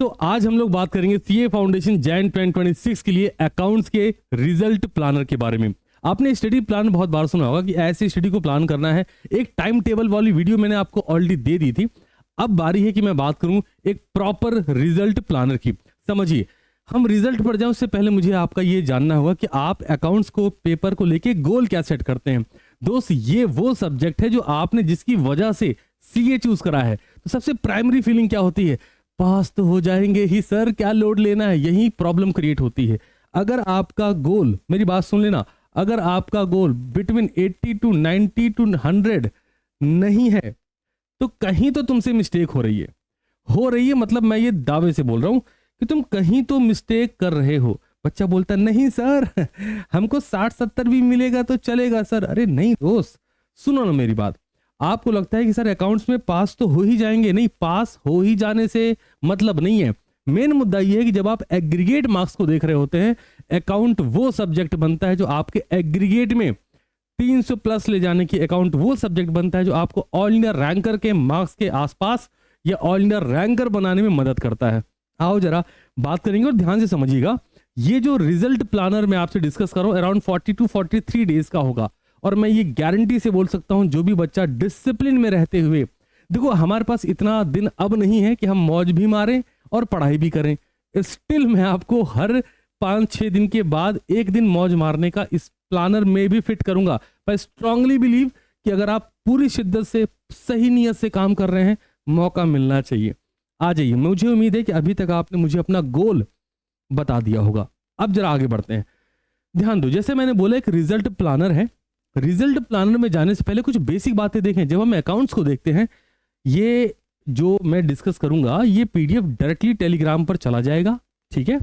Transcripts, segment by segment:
तो आज हम लोग बात करेंगे सीए फाउंडेशन जैन 2026 के लिए अकाउंट्स के रिजल्ट प्लानर के बारे में। आपने स्टडी प्लान बहुत बार सुना होगा कि ऐसे स्टडी को प्लान करना है। एक टाइम टेबल वाली वीडियो मैंने आपको ऑलरेडी दे दी थी। अब बारी है कि मैं बात करूं एक प्रॉपर रिजल्ट प्लानर की। समझिए, हम रिजल्ट पर जाएं उससे पहले मुझे आपका ये जानना होगा कि आप अकाउंट्स को पेपर को लेके गोल क्या सेट करते हैं। दोस्त, ये वो सब्जेक्ट है जो आपने जिसकी वजह से सीए चूज करा है। तो सबसे प्राइमरी फीलिंग क्या होती है? पास तो हो जाएंगे ही सर, क्या लोड लेना है। यही प्रॉब्लम क्रिएट होती है। अगर आपका गोल, मेरी बात सुन लेना, अगर आपका गोल बिटवीन 80 टू 90 टू 100 नहीं है तो कहीं तो तुमसे मिस्टेक हो रही है। मतलब मैं ये दावे से बोल रहा हूं कि तुम कहीं तो मिस्टेक कर रहे हो। बच्चा बोलता नहीं सर, हमको 60-70 भी मिलेगा तो चलेगा सर। अरे नहीं दोस्त, सुनो ना मेरी बात। आपको लगता है कि सर अकाउंट्स में पास तो हो ही जाएंगे। नहीं, पास हो ही जाने से मतलब नहीं है। मेन मुद्दा यह है कि जब आप एग्रीगेट मार्क्स को देख रहे होते हैं, अकाउंट वो सब्जेक्ट बनता है जो आपके एग्रीगेट में 300 प्लस ले जाने की, अकाउंट वो सब्जेक्ट बनता है जो आपको ऑल इंडिया रैंकर के मार्क्स के आसपास या ऑल इंडिया रैंकर बनाने में मदद करता है। आओ जरा बात करेंगे और ध्यान से समझिएगा। ये जो रिजल्ट प्लानर मैं आपसे डिस्कस कर रहा हूं अराउंड 40 टू 43 डेज का होगा। और मैं ये गारंटी से बोल सकता हूं, जो भी बच्चा डिसिप्लिन में रहते हुए, देखो हमारे पास इतना दिन अब नहीं है कि हम मौज भी मारें और पढ़ाई भी करें। स्टिल मैं आपको हर 5-6 दिन के बाद एक दिन मौज मारने का इस प्लानर में भी फिट करूंगा। पर स्ट्रांगली बिलीव कि अगर आप पूरी शिद्दत से सही नियत से काम कर रहे हैं, मौका मिलना चाहिए। आ जाइए, मुझे उम्मीद है कि अभी तक आपने मुझे अपना गोल बता दिया होगा। अब जरा आगे बढ़ते हैं। ध्यान दो, जैसे मैंने बोला एक रिजल्ट प्लानर है। रिजल्ट प्लानर में जाने से पहले कुछ बेसिक बातें देखें। जब हम अकाउंट्स को देखते हैं, ये जो मैं डिस्कस करूंगा ये पीडीएफ डायरेक्टली टेलीग्राम पर चला जाएगा। ठीक है,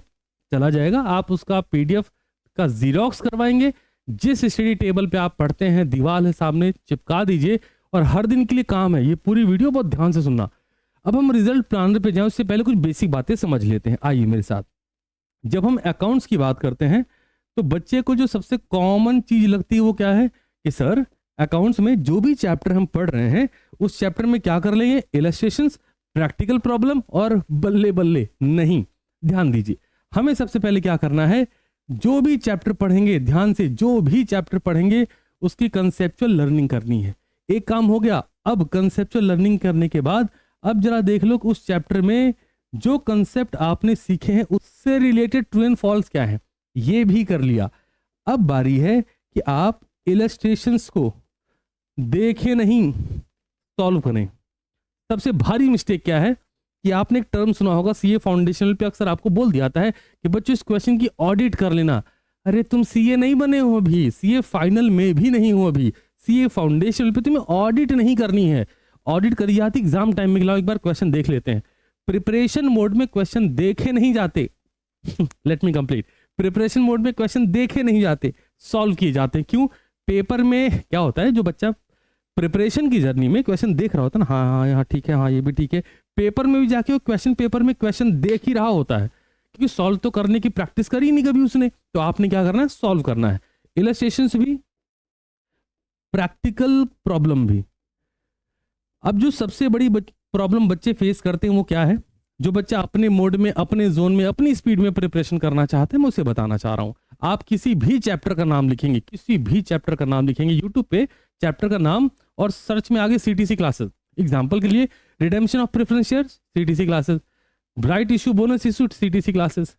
चला जाएगा। आप उसका पीडीएफ का जीरोक्स करवाएंगे, जिस स्टडी टेबल पे आप पढ़ते हैं दीवार है सामने, चिपका दीजिए और हर दिन के लिए काम है। ये पूरी वीडियो बहुत ध्यान से सुनना। अब हम रिजल्ट प्लानर पे जाएं उससे पहले कुछ बेसिक बातें समझ लेते हैं। आइए मेरे साथ। जब हम अकाउंट्स की बात करते हैं तो बच्चे को जो सबसे कॉमन चीज लगती है वो क्या है कि सर अकाउंट्स में जो भी चैप्टर हम पढ़ रहे हैं उस चैप्टर में क्या कर लेंगे? इलस्ट्रेशंस, प्रैक्टिकल प्रॉब्लम और बल्ले बल्ले नहीं। ध्यान दीजिए, हमें सबसे पहले क्या करना है, जो भी चैप्टर पढ़ेंगे, ध्यान से जो भी चैप्टर पढ़ेंगे उसकी कंसेप्चुअल लर्निंग करनी है। एक काम हो गया। अब कंसेप्चुअल लर्निंग करने के बाद अब जरा देख लो कि उस चैप्टर में जो कंसेप्ट आपने सीखे हैं उससे रिलेटेड ट्रू एंड फॉल्स क्या है, ये भी कर लिया। अब बारी है कि आप इलस्ट्रेशंस को देखें नहीं, सॉल्व करें। सबसे भारी मिस्टेक क्या है कि आपने एक टर्म सुना होगा सीए फाउंडेशनल पे, अक्सर आपको बोल दिया जाता है कि बच्चों इस क्वेश्चन की ऑडिट कर लेना। अरे तुम सीए नहीं बने हो अभी, सीए फाइनल में भी नहीं हो अभी, सीए फाउंडेशनल पे तुम्हें ऑडिट नहीं करनी है। ऑडिट करी जाती एग्जाम टाइम में। एक बार क्वेश्चन देख लेते हैं। प्रिपरेशन मोड में क्वेश्चन देखे नहीं जाते। Let me complete. Preparation mode में क्वेश्चन देखे नहीं जाते, सॉल्व किए जाते हैं। क्यों? पेपर में क्या होता है, जो बच्चा प्रिपरेशन की जर्नी में क्वेश्चन देख रहा होता है ना, हाँ यहाँ ठीक है, हाँ ये भी ठीक है, पेपर में भी जाके वो क्वेश्चन पेपर में क्वेश्चन देख ही रहा होता है, क्योंकि सॉल्व तो करने की प्रैक्टिस करी नहीं कभी उसने। तो आपने क्या करना है? सॉल्व करना है। इलस्ट्रेशंस भी, प्रैक्टिकल प्रॉब्लम भी। अब जो सबसे बड़ी प्रॉब्लम बच्चे फेस करते हैं वो क्या है? जो बच्चा अपने मोड में, अपने जोन में, अपनी स्पीड में प्रिपरेशन करना चाहते हैं, मैं उसे बताना चाह रहा हूं। आप किसी भी चैप्टर का नाम लिखेंगे, किसी भी चैप्टर का नाम लिखेंगे यूट्यूब पे, चैप्टर का नाम और सर्च में आगे सीटीसी क्लासेस। एग्जांपल के लिए redemption of preference shares, CTC classes, right issue, bonus issue, CTC classes,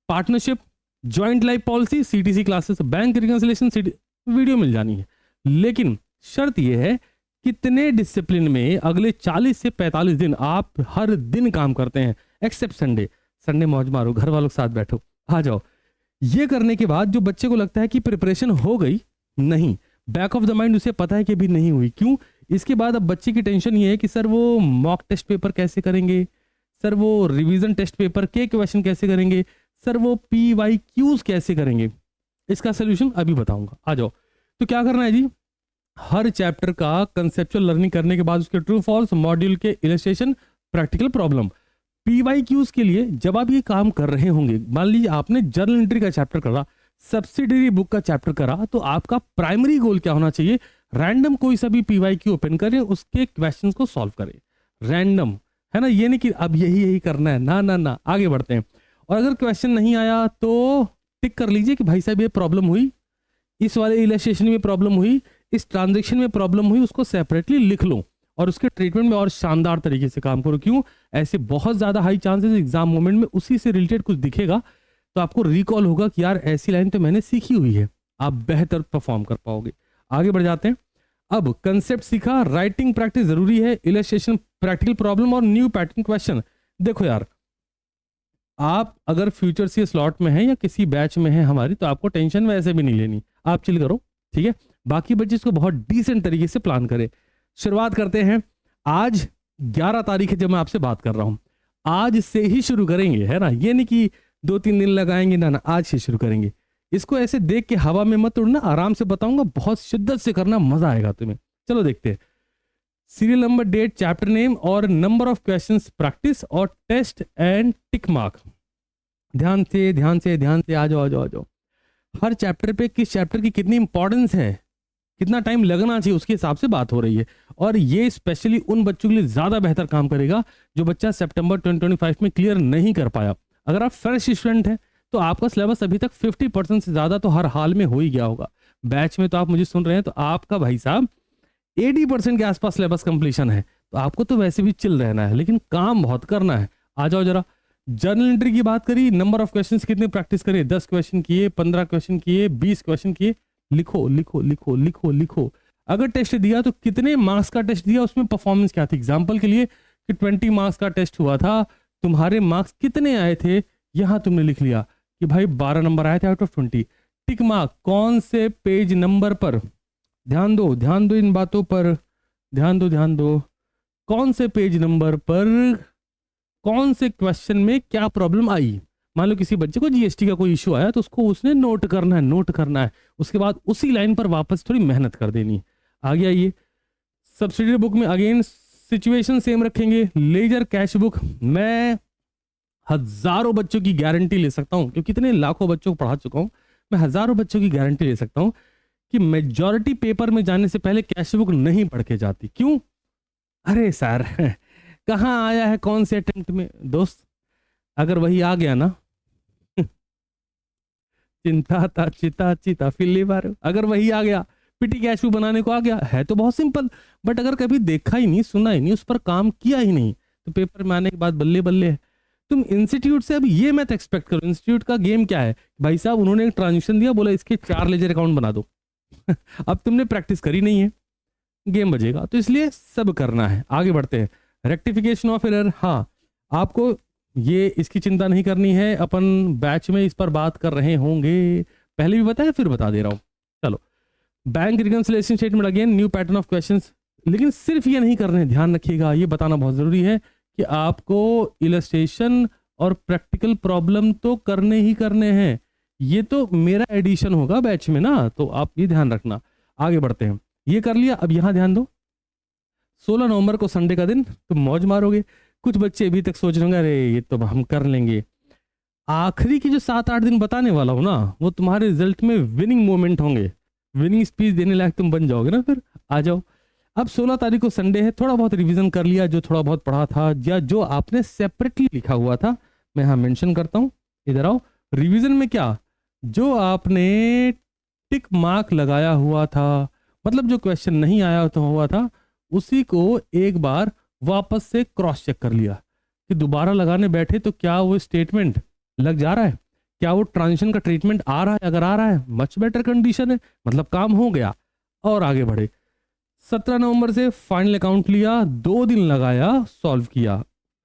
partnership, joint life policy, CTC classes, bank reconciliation, video मिल जानी है। लेकिन शर्त यह है कितने डिसिप्लिन में अगले 40 से 45 दिन आप हर दिन काम करते हैं, एक्सेप्ट संडे। संडे मौज मारो, घर वालों के साथ बैठो, आ जाओ। ये करने के बाद जो बच्चे को लगता है कि प्रिपरेशन हो गई, नहीं, बैक ऑफ द माइंड उसे पता है कि अभी नहीं हुई। क्यों? इसके बाद अब बच्चे की टेंशन ये है कि सर वो मॉक टेस्ट पेपर कैसे करेंगे, सर वो रिवीजन टेस्ट पेपर के क्वेश्चन कैसे करेंगे, सर वो PYQs कैसे करेंगे। इसका सोल्यूशन अभी बताऊंगा, आ जाओ। तो क्या करना है जी, हर चैप्टर का कंसेप्चुअल लर्निंग करने के बाद उसके ट्रू फॉल्स, मॉड्यूल के इलस्ट्रेशन, प्रैक्टिकल प्रॉब्लम। PYQs के लिए जब आप ये काम कर रहे होंगे, मान लीजिए आपने जर्नल एंट्री का चैप्टर करा, सब्सिडरी बुक का चैप्टर करा, तो आपका प्राइमरी गोल क्या होना चाहिए? रैंडम कोई सा भी PYQ ओपन करें, उसके क्वेश्चंस को सॉल्व करें। रैंडम है ना। ये नहीं कि अब यही करना है, ना ना ना, आगे बढ़ते हैं। और अगर क्वेश्चन नहीं आया तो टिक कर लीजिए कि भाई साहब ये प्रॉब्लम हुई, इस वाले इलस्ट्रेशन में प्रॉब्लम हुई, इस ट्रांजेक्शन में प्रॉब्लम हुई, उसको सेपरेटली लिख लो और उसके ट्रीटमेंट में और शानदार तरीके से काम करो। क्यों? ऐसे बहुत ज्यादा हाई चांसेस एग्जाम मोमेंट में उसी से रिलेटेड कुछ दिखेगा तो आपको रिकॉल होगा कि यार ऐसी लाइन तो मैंने सीखी हुई है, आप बेहतर परफॉर्म कर पाओगे। आगे बढ़ जाते हैं। अब कंसेप्ट सीखा, राइटिंग प्रैक्टिस जरूरी है, इलस्ट्रेशन, प्रैक्टिकल प्रॉब्लम और न्यू पैटर्न क्वेश्चन। देखो यार, आप अगर फ्यूचर से स्लॉट में है या किसी बैच में है हमारी, तो आपको टेंशन वैसे भी नहीं लेनी, आप चिल करो, ठीक है। बाकी बच्चे इसको बहुत डिसेंट तरीके से प्लान करें। शुरुआत करते हैं। आज 11 तारीख है जब मैं आपसे बात कर रहा हूं, आज से ही शुरू करेंगे, है ना। ये नहीं कि 2-3 दिन लगाएंगे, ना ना, आज से शुरू करेंगे। इसको ऐसे देख के हवा में मत उड़ना, आराम से बताऊंगा, बहुत शिद्दत से करना, मजा आएगा तुम्हें। चलो देखते हैं। Serial number, date, chapter name और नंबर ऑफ क्वेश्चंस प्रैक्टिस और टेस्ट एंड टिक मार्क। ध्यान से ध्यान से ध्यान से आ जाओ आ जाओ आ जाओ। हर चैप्टर पे किस चैप्टर की कितनी इंपॉर्टेंस है, कितना टाइम लगना चाहिए, उसके हिसाब से बात हो रही है। और ये स्पेशली उन बच्चों के लिए ज्यादा बेहतर काम करेगा जो बच्चा सितंबर 2025 में क्लियर नहीं कर पाया। अगर आप फ्रेश स्टूडेंट हैं तो आपका सिलेबस अभी तक 50% से ज्यादा तो हर हाल में हो ही गया होगा। बैच में तो आप मुझे सुन रहे हैं तो आपका भाई साहब 80% के आसपास सिलेबस कंप्लीशन है, तो आपको तो वैसे भी चिल रहना है, लेकिन काम बहुत करना है। आ जाओ जरा। जर्नल एंट्री की बात करी, नंबर ऑफ क्वेश्चंस कितने प्रैक्टिस करे, 10 क्वेश्चन किए, 15 क्वेश्चन किए, 20 क्वेश्चन किए, लिखो लिखो लिखो लिखो लिखो। अगर टेस्ट दिया तो कितने मार्क्स का टेस्ट दिया, उसमें परफॉर्मेंस क्या थी। एग्जाम्पल के लिए कि 20 मार्क्स का टेस्ट हुआ था, तुम्हारे मार्क्स कितने आए थे, यहां तुमने लिख लिया कि भाई 12 नंबर आए थे आउट ऑफ 20। टिक मार्क, कौन से पेज नंबर पर, ध्यान दो इन बातों पर, ध्यान दो, कौन से पेज नंबर पर कौन से क्वेश्चन में क्या प्रॉब्लम आई। मान लो किसी बच्चे को जीएसटी का कोई इशू आया तो उसको उसने नोट करना है, उसके बाद उसी लाइन पर वापस थोड़ी मेहनत कर देनी। आगे आइए। सब्सिडियरी बुक में अगेन सिचुएशन सेम रखेंगे। लेजर कैश बुक, मैं हजारों बच्चों की गारंटी ले सकता हूं क्योंकि इतने लाखों बच्चों को पढ़ा चुका हूं, मैं हजारों बच्चों की गारंटी ले सकता हूं कि मेजॉरिटी पेपर में जाने से पहले कैश बुक नहीं पढ़ के जाती। क्यों? अरे सर कहाँ आया है, कौन से अटेम्प्ट में। दोस्त अगर वही आ गया ना चिंता था चिता चिता फिल्ली बार, अगर वही आ गया, पिटी कैश बुक बनाने को आ गया है तो बहुत सिंपल, बट अगर कभी देखा ही नहीं, सुना ही नहीं, उस पर काम किया ही नहीं, तो पेपर में आने के बाद बल्ले बल्ले है। तुम इंस्टीट्यूट से अब ये मत एक्सपेक्ट करो। इंस्टीट्यूट का गेम क्या है भाई साहब, उन्होंने एक ट्रांजेक्शन दिया, बोला इसके 4 लेजर अकाउंट बना दो अब तुमने प्रैक्टिस करी नहीं है, गेम बजेगा, तो इसलिए सब करना है। आगे बढ़ते हैं। रेक्टिफिकेशन ऑफ एरर, हाँ आपको ये इसकी चिंता नहीं करनी है, अपन बैच में इस पर बात कर रहे होंगे, पहले भी बताया फिर बता दे रहा हूं। चलो, bank reconciliation statement, again new pattern of questions, लेकिन सिर्फ ये नहीं करने, ध्यान रखिएगा, ये बताना बहुत जरूरी है कि आपको इलस्ट्रेशन और प्रैक्टिकल प्रॉब्लम तो करने ही करने हैं। ये तो मेरा एडिशन होगा बैच में ना, तो आप ये ध्यान रखना। आगे बढ़ते हैं। ये कर लिया, अब यहां ध्यान दो। 16 नवंबर को संडे का दिन तुम मौज मारोगे। कुछ बच्चे अभी तक सोच रहे होंगे अरे ये तो हम कर लेंगे। आखिरी की जो 7-8 दिन बताने वाला हूं ना, वो तुम्हारे रिजल्ट में विनिंग मोमेंट होंगे, विनिंग स्पीच देने लायक तुम बन जाओगे ना फिर। आ जाओ। अब 16 तारीख को संडे है, थोड़ा बहुत रिवीजन कर लिया, जो थोड़ा बहुत पढ़ा था या जो आपने सेपरेटली लिखा हुआ था, मैं यहाँ मेंशन करता हूँ, इधर आओ। रिवीजन में क्या, जो आपने टिक मार्क लगाया हुआ था, मतलब जो क्वेश्चन नहीं आया तो हुआ था, उसी को एक बार वापस से क्रॉस चेक कर लिया कि दोबारा लगाने बैठे तो क्या वो स्टेटमेंट लग जा रहा है, क्या वो ट्रांजिशन का ट्रीटमेंट आ रहा है। अगर आ रहा है मच बेटर कंडीशन है, मतलब काम हो गया और आगे बढ़े। 17 नवंबर से फाइनल अकाउंट लिया, 2 दिन लगाया, सॉल्व किया।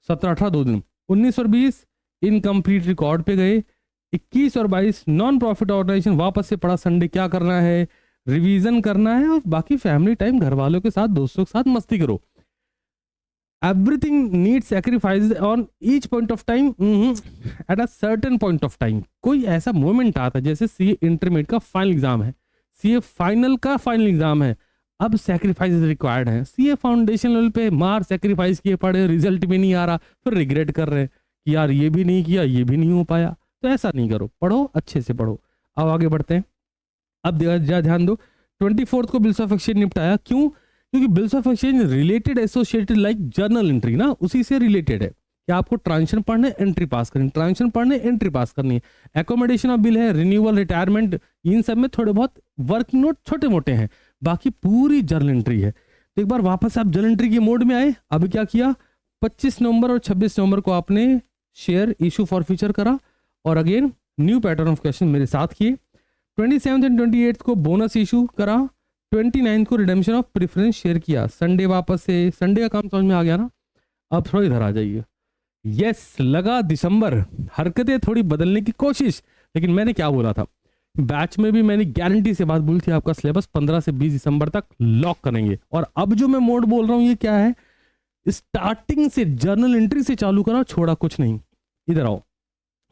17-18 2 दिन। 19 और 20 इनकम्प्लीट रिकॉर्ड पे गए। 21 और 22 नॉन प्रॉफिट ऑर्गेनाइजेशन वापस से पढ़ा। संडे क्या करना है, रिवीजन करना है और बाकी फैमिली टाइम, घर वालों के साथ, दोस्तों के साथ मस्ती करो। Everything need sacrifice on each point of time, at a certain point of time. कोई ऐसा मोमेंट आता है, जैसे सीए इंटरमीडिएट का फाइनल एग्जाम है, सीए फाइनल का फाइनल एग्जाम है, अब सैक्रिफाइस रिक्वायर्ड है। सीए फाउंडेशन लेवल पे मार सैक्रिफाइस किए पड़े, रिजल्ट भी नहीं आ रहा, फिर रिग्रेट कर रहे हैं कि यार ये भी नहीं किया, ये भी नहीं हो पाया। तो ऐसा नहीं करो, पढ़ो, अच्छे से पढ़ो। अब आगे बढ़ते हैं। अब ध्यान दो, 24 को बिल्स ऑफ एक्सचेंज निपटाया। क्यों? क्योंकि bills of exchange related associated like journal entry ना, उसी से रिलेटेड है कि आपको ट्रांजेक्शन पढ़ने एंट्री पास करनी, ट्रांजेक्शन पढ़ने एंट्री पास करनी है। एकोमोडेशन ऑफ बिल है, रिन्यूअल, रिटायरमेंट, इन सब में थोड़े बहुत वर्किंग नोट छोटे मोटे हैं, बाकी पूरी जर्नल एंट्री है। तो एक बार वापस आप जर्नल एंट्री के मोड में आए। अब क्या किया, 25 नवंबर और 26 नवंबर को आपने शेयर इशू फॉर फ्यूचर करा और again new pattern of question मेरे साथ किए। 27 एंड 28 को बोनस इशू करा, 29 को रिडेम्पशन ऑफ प्रेफरेंस शेयर किया। संडे वापस से, संडे का काम समझ में आ गया ना। अब थोड़ा इधर आ जाइए। यस, लगा दिसंबर, हरकतें थोड़ी बदलने की कोशिश, लेकिन मैंने क्या बोला था, बैच में भी मैंने गारंटी से बात बोली थी, आपका सिलेबस 15 से 20 दिसंबर तक लॉक करेंगे। और अब जो मैं मोड बोल रहा हूं ये क्या है, स्टार्टिंग से जर्नल एंट्री से चालू करा, छोड़ा कुछ नहीं। इधर आओ,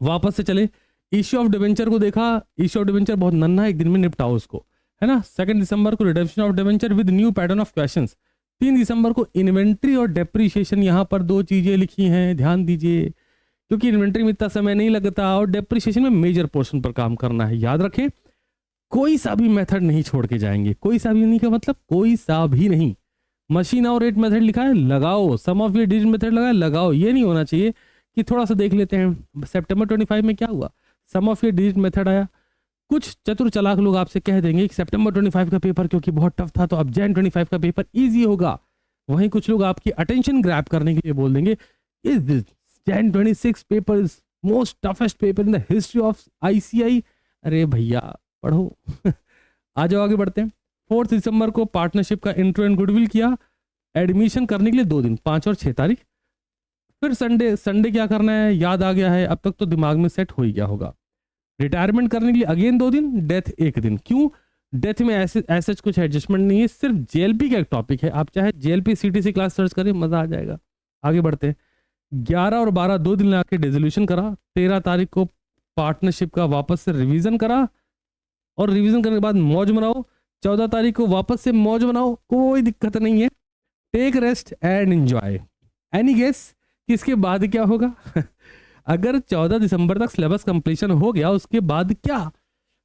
वापस से चले। इश्यू ऑफ डिवेंचर को देखा, इश्यू ऑफ डिवेंचर बहुत नन्हा है, एक दिन में निपटाओ उसको, है ना। 2 दिसंबर को redemption of debenture with new pattern of questions. 3 दिसंबर को इन्वेंट्री और डेप्रिसिएशन, यहां पर 2 चीजें लिखी हैं, ध्यान दीजिए, क्योंकि इन्वेंट्री में इतना समय नहीं लगता और डेप्रिसिएशन में मेजर पोर्शन पर काम करना है। याद रखें, कोई सा भी मेथड नहीं छोड़ के जाएंगे, कोई सा भी नहीं का मतलब कोई सा भी नहीं। मशीन और रेट मेथड लिखा है, लगाओ। सम ऑफ ये डिजिट मेथड लगा है, लगाओ। ये नहीं होना चाहिए कि थोड़ा सा देख लेते हैं सितंबर 25 में क्या हुआ, सम ऑफ ये डिजिट मेथड आया। कुछ चतुर चालाक लोग आपसे कह देंगे कि सितंबर 25 का पेपर क्योंकि बहुत टफ था तो अब जैन 25 का पेपर इजी होगा। वहीं कुछ लोग आपकी अटेंशन ग्रैब करने के लिए बोल देंगे is this Jain 26 paper is most toughest paper in the history of ICI। अरे भैया पढ़ो। आ जाओ आगे बढ़ते हैं। 4 दिसंबर को पार्टनरशिप का इंट्रो एंड गुडविल किया, एडमिशन करने के लिए 2 दिन, 5 और 6 तारीख। फिर संडे क्या करना है याद आ गया है, अब तक तो दिमाग में सेट हो ही गया होगा। रिटायरमेंट करने के लिए अगेन 2 दिन, डेथ 1 दिन। क्यों, डेथ में ऐसे कुछ एडजस्टमेंट नहीं है, सिर्फ JLP का एक टॉपिक है, आप चाहे JLP CTC क्लास सर्च करें, मजा आ जाएगा। आगे बढ़ते हैं। 11 और 12 2 दिन लगा के डिसोल्यूशन करा। 13 तारीख को पार्टनरशिप का वापस से रिवीजन करा और रिवीजन करने के बाद मौज मनाओ। 14 तारीख को वापस से मौज मनाओ, कोई दिक्कत नहीं है। Take rest and enjoy. Any guess किसके बाद क्या होगा? अगर 14 दिसंबर तक सिलेबस कंप्लीशन हो गया, उसके बाद क्या,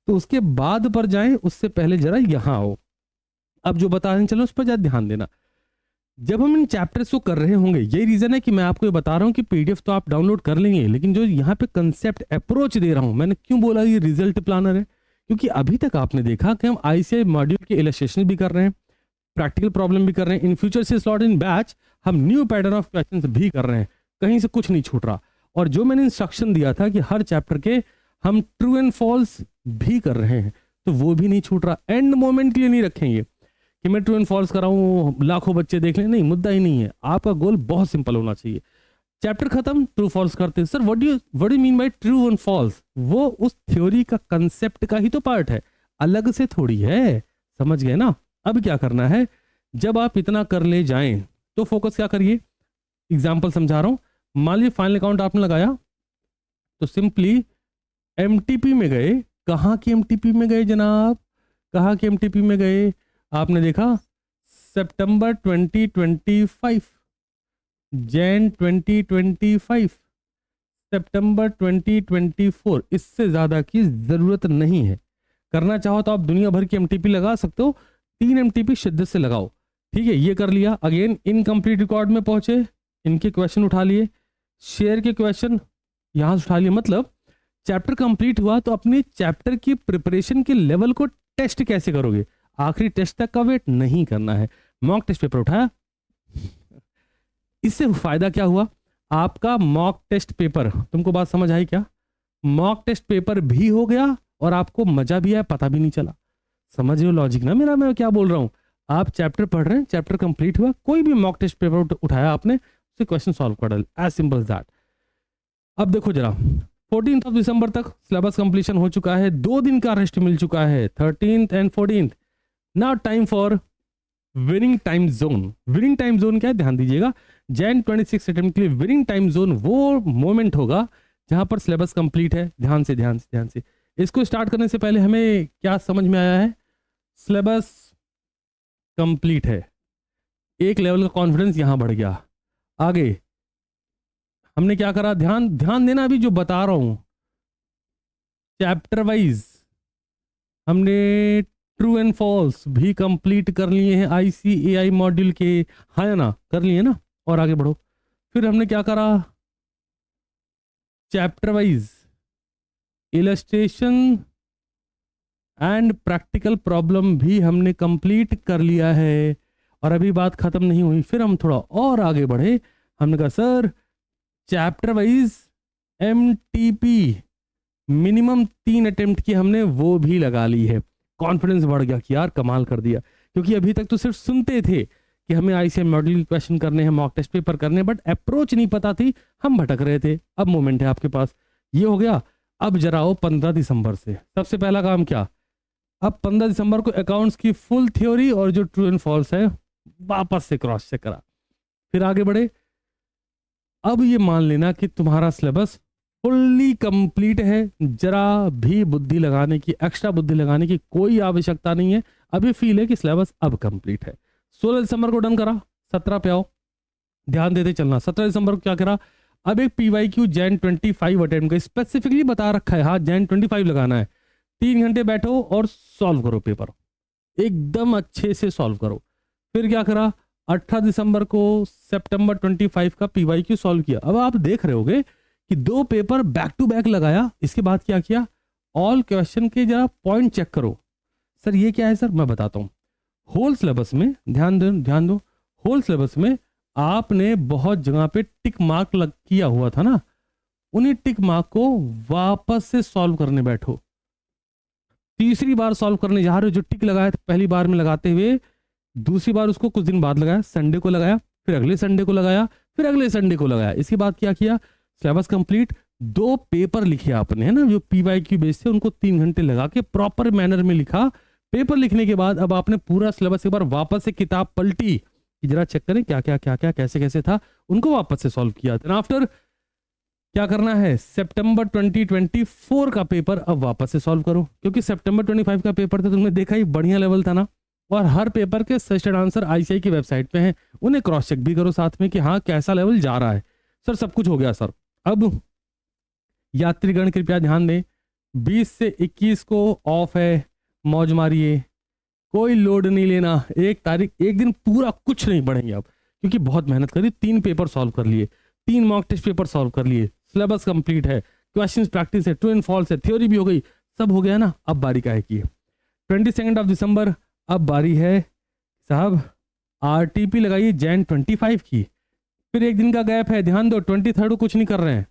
तो उसके बाद पर जाएं, उससे पहले जरा यहां आओ। अब जो बता रहे चलो उस पर ज्यादा ध्यान देना। जब हम इन चैप्टर्स को कर रहे होंगे, यही रीजन है कि मैं आपको ये बता रहा हूं कि PDF तो आप डाउनलोड कर लेंगे, लेकिन जो यहाँ पे कंसेप्ट अप्रोच दे रहा हूं, मैंने क्यों बोला ये रिजल्ट प्लानर है, क्योंकि अभी तक आपने देखा कि हम ICI मॉड्यूल के इलस्ट्रेशन भी कर रहे हैं, प्रैक्टिकल प्रॉब्लम भी कर रहे हैं, इन फ्यूचर से स्लॉट इन बैच हम न्यू पैटर्न ऑफ क्वेश्चंस भी कर रहे हैं, कहीं से कुछ नहीं छूट रहा। और जो मैंने इंस्ट्रक्शन दिया था कि हर चैप्टर के हम ट्रू एंड फॉल्स भी कर रहे हैं, तो वो भी नहीं छूट रहा। एंड मोमेंट के लिए नहीं रखेंगे कि मैं ट्रू एंड फॉल्स कराऊं, लाखों बच्चे देख लें, नहीं, मुद्दा ही नहीं है। आपका गोल बहुत सिंपल होना चाहिए। चैप्टर खत्म, ट्रू फॉल्स करते हैं। Sir what do mean by true and false? वो उस थ्योरी का कंसेप्ट का ही तो पार्ट है, अलग से थोड़ी है, समझ गए ना। अब क्या करना है, जब आप इतना कर ले जाएं तो फोकस क्या करिए, एग्जाम्पल समझा रहा हूं। मान लीजिए फाइनल अकाउंट आपने लगाया, तो सिंपली MTP में गए। कहाँ की MTP में गए जनाब, कहाँ की MTP में गए? आपने देखा सितंबर 2025, जैन 2025, सितंबर 2024, इससे ज्यादा की जरूरत नहीं है। करना चाहो तो आप दुनिया भर की MTP लगा सकते हो, 3 MTP शिद्दत से लगाओ, ठीक है। ये कर लिया। अगेन इनकम्प्लीट रिकॉर्ड में पहुंचे, इनके क्वेश्चन उठा लिए, शेयर के क्वेश्चन यहां से उठा लिए। मतलब चैप्टर कंप्लीट हुआ तो अपने चैप्टर की प्रिपरेशन के लेवल को टेस्ट कैसे करोगे, आखिरी टेस्ट तक का वेट नहीं करना है। मॉक टेस्ट पेपर उठाया, इससे फायदा क्या हुआ, आपका मॉक टेस्ट पेपर, तुमको बात समझ आई क्या, मॉक टेस्ट पेपर भी हो गया और आपको मजा भी आया, पता भी नहीं चला। समझ लो लॉजिक ना मेरा, मैं क्या बोल रहा हूं। आप चैप्टर पढ़ रहे हैं, चैप्टर कंप्लीट हुआ, कोई भी मॉक टेस्ट पेपर उठाया आपने, उससे क्वेश्चन सॉल्व कर डाल, एज सिंपल एज दैट। अब देखो जरा, 14 दिसंबर तक सिलेबस कंप्लीशन हो चुका है, 2 दिन का रेस्ट मिल चुका है, 13 and 14। Now time for winning time zone. Winning time zone क्या है, ध्यान दीजिएगा। जैन 26 अटेम्प्ट के लिए विनिंग टाइम जोन वो मोमेंट होगा जहां पर सिलेबस कंप्लीट है। ध्यान से ध्यान से ध्यान से, इसको स्टार्ट करने से पहले हमें क्या समझ में आया है, सिलेबस कंप्लीट है, एक लेवल का कॉन्फिडेंस यहां बढ़ गया। आगे हमने क्या करा, ध्यान देना, अभी जो बता रहा हूं चैप्टर वाइज हमने ट्रू एंड फॉल्स भी कंप्लीट कर लिए हैं ICAI मॉड्यूल के, हाँ या ना, कर लिए ना। और आगे बढ़ो। फिर हमने क्या करा, chapter wise illustration and practical problem भी हमने कंप्लीट कर लिया है। और अभी बात खत्म नहीं हुई, फिर हम थोड़ा और आगे बढ़े। हमने कहा sir chapter wise MTP minimum 3 attempt की हमने वो भी लगा ली है। कॉन्फिडेंस बढ़ गया कि यार कमाल कर दिया, क्योंकि अभी तक तो सिर्फ सुनते थे कि हमें ICAI मॉडल के क्वेश्चन करने हैं, मॉक टेस्ट पेपर करने हैं, बट अप्रोच नहीं पता थी, हम भटक रहे थे। अब मोमेंट है आपके पास, ये हो गया। अब जरा आओ 15 दिसंबर से। सबसे पहला काम क्या, अब 15 दिसंबर को अकाउंट्स की फुल थ्योरी और जो ट्रू एंड फॉल्स है वापस से क्रॉस चेक करा। फिर आगे बढ़े। अब ये मान लेना कि तुम्हारा सिलेबस फुल्ली कंप्लीट है, जरा भी बुद्धि लगाने की, एक्स्ट्रा बुद्धि लगाने की कोई आवश्यकता नहीं है। अभी फील है कि सिलेबस अब कंप्लीट है। 16 दिसंबर को डन करा, 17 पे आओ, ध्यान देते चलना। 17 दिसंबर को क्या करा, अब एक PYQ जैन 25 अटेम्प्ट का स्पेसिफिकली बता रखा है, हाँ जैन 25 लगाना है। 3 घंटे बैठो और सॉल्व करो पेपर, एकदम अच्छे से सॉल्व करो। फिर क्या करा, 18 दिसंबर को सितंबर 25 का PYQ सॉल्व किया। अब आप देख रहे होगे कि 2 पेपर बैक टू बैक लगाया। इसके बाद क्या किया, ऑल क्वेश्चन के जरा पॉइंट चेक करो। सर ये क्या है सर, मैं बताता हूँ। होल सिलेबस में ध्यान दो, होल सिलेबस में आपने बहुत जगह पे टिक मार्क किया हुआ था ना, उन्हीं टिक मार्क को वापस से सॉल्व करने बैठो। तीसरी बार सॉल्व करने जा रहे हो, जो टिक लगाया था पहली बार में लगाते हुए, दूसरी बार उसको कुछ दिन बाद लगाया, संडे को लगाया, फिर अगले संडे को लगाया, फिर अगले संडे को लगाया। इसके बाद क्या किया, सिलेबस कंप्लीट। 2 पेपर लिखे आपने, है ना, जो PYQ बेस थे, उनको 3 घंटे लगा के प्रॉपर मैनर में लिखा। पेपर लिखने के बाद अब आपने पूरा सिलेबस एक बार वापस से किताब पलटी कि जरा चेक करें क्या क्या कैसे कैसे था, उनको वापस से सॉल्व किया। देन आफ्टर क्या करना है, सितंबर 2024 का पेपर अब वापस से सॉल्व करो, क्योंकि सितंबर 25 का पेपर था, तुमने देखा ही बढ़िया लेवल था ना। और हर पेपर के सजेस्टेड आंसर ICAI की वेबसाइट पे हैं, उन्हें क्रॉस चेक भी करो साथ में कि हाँ कैसा लेवल जा रहा है। सर सब कुछ हो गया सर। अब यात्रीगण कृपया ध्यान दें, 20 से 21 को ऑफ है, मौज मारिए, कोई लोड नहीं लेना। 1 तारीख एक दिन पूरा कुछ नहीं पढ़ेंगे आप, क्योंकि बहुत मेहनत करी। 3 पेपर सॉल्व कर लिए, 3 मॉक टेस्ट पेपर सॉल्व कर लिए, सिलेबस कंप्लीट है, क्वेश्चंस प्रैक्टिस है, ट्रू एंड फॉल्स है, थ्योरी भी हो गई, सब हो गया ना। अब बारी का है की 22 दिसंबर, अब बारी है साहब RTP लगाइए जैन 25 की। फिर एक दिन का गैप है, ध्यान दो, 23 को कुछ नहीं कर रहे हैं,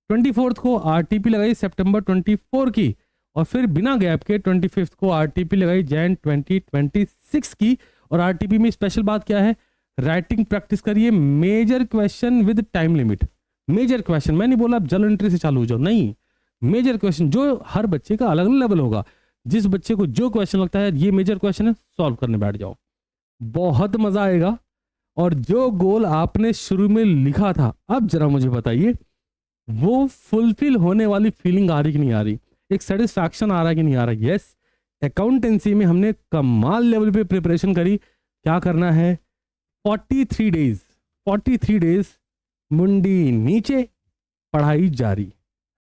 24 को RTP लगाइए सितंबर 24 की, और फिर बिना गैप के 25 को RTP लगाई जैन 2026 की। और RTP में स्पेशल बात क्या है, राइटिंग प्रैक्टिस करिए, major question with time limit. Major question, मैं नहीं बोला आप जनरल एंट्री से चालू हो जाओ, नहीं, मेजर क्वेश्चन जो हर बच्चे का अलग अलग लेवल होगा, जिस बच्चे को जो क्वेश्चन लगता है ये मेजर क्वेश्चन है, सॉल्व करने बैठ जाओ, बहुत मजा आएगा। और जो गोल आपने शुरू में लिखा था, अब जरा मुझे बताइए वो फुलफिल होने वाली फीलिंग आ रही कि नहीं आ रही, एक सेटिस्फैक्शन आ रहा है कि नहीं आ रहा। यस, अकाउंटेंसी में हमने कमाल लेवल पे प्रिपरेशन करी। क्या करना है, 43 डेज मुंडी नीचे, पढ़ाई जारी।